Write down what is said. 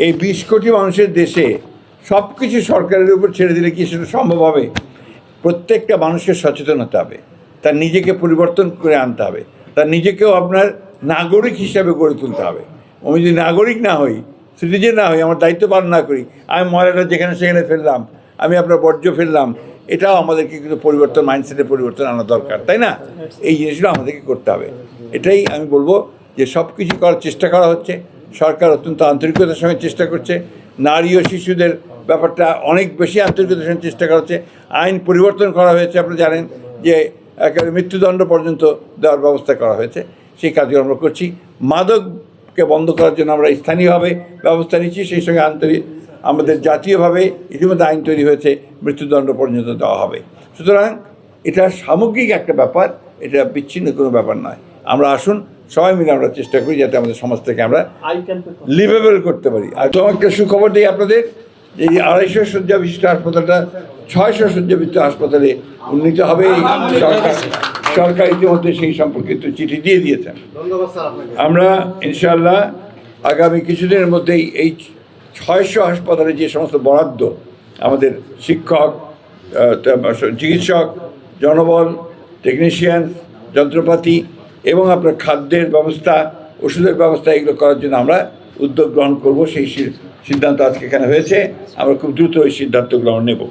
এই ২০ কোটি মানুষের দেশে সব কিছু সরকারের উপর ছেড়ে দিলে কি সেটা সম্ভব হবে? প্রত্যেকটা মানুষকে সচেতন হতে হবে, তার নিজেকে পরিবর্তন করে আনতে হবে, তার নিজেকেও আপনার নাগরিক হিসাবে গড়ে তুলতে হবে। আমি যদি নাগরিক না হই, সিটিজেন না হই, আমার দায়িত্ব পালন না করি, আমি ময়লাটা যেখানে সেখানে ফেললাম, আমি আপনার বর্জ্য ফেললাম, এটাও আমাদেরকে কিন্তু পরিবর্তন, মাইন্ডসেটের পরিবর্তন আনা দরকার, তাই না? এই জিনিসগুলো আমাদেরকে করতে হবে। এটাই আমি বলবো যে সব কিছু করার চেষ্টা করা হচ্ছে, সরকার অত্যন্ত আন্তরিকতার সঙ্গে চেষ্টা করছে। নারী ও শিশুদের ব্যাপারটা অনেক বেশি আন্তরিকতার সঙ্গে চেষ্টা করা হচ্ছে। আইন পরিবর্তন করা হয়েছে, আপনারা জানেন যে একেবারে মৃত্যুদণ্ড পর্যন্ত দেওয়ার ব্যবস্থা করা হয়েছে। সেই কাজগুলো আমরা করছি। মাদককে বন্ধ করার জন্য আমরা স্থানীয়ভাবে ব্যবস্থা নিচ্ছি, সেই সঙ্গে আমাদের জাতীয়ভাবে ইতিমধ্যে আইন তৈরি হয়েছে, মৃত্যুদণ্ড পর্যন্ত দেওয়া হবে। সুতরাং এটা সামগ্রিক একটা ব্যাপার, এটা বিচ্ছিন্ন কোনো ব্যাপার নয়। আমরা আসুন সবাই মিলে আমরা চেষ্টা করি যাতে আমাদের সমাজটাকে আমরা লিভেবল করতে পারি। আর তো একটা সুখবর দিই আপনাদের, এই ২৫০ শয্যা বিশিষ্ট হাসপাতালটা ৬০০ শয্যা বিশিষ্ট হাসপাতালে উন্নীত হবে। সরকার ইতিমধ্যে সেই সম্পর্কিত চিঠি দিয়ে দিয়েছেন। আমরা ইনশাআল্লাহ আগামী কিছুদিনের মধ্যেই এই ৬০০ হাসপাতালে যে সমস্ত বরাদ্দ, আমাদের শিক্ষক, চিকিৎসক, জনবল, টেকনিশিয়ান, যন্ত্রপাতি এবং আপনার খাদ্যের ব্যবস্থা, ওষুধের ব্যবস্থা, এগুলো করার জন্য আমরা উদ্যোগ গ্রহণ করব। সেই সিদ্ধান্ত আজকে এখানে হয়েছে। আমরা খুব দ্রুত ওই সিদ্ধান্তগুলো নেব।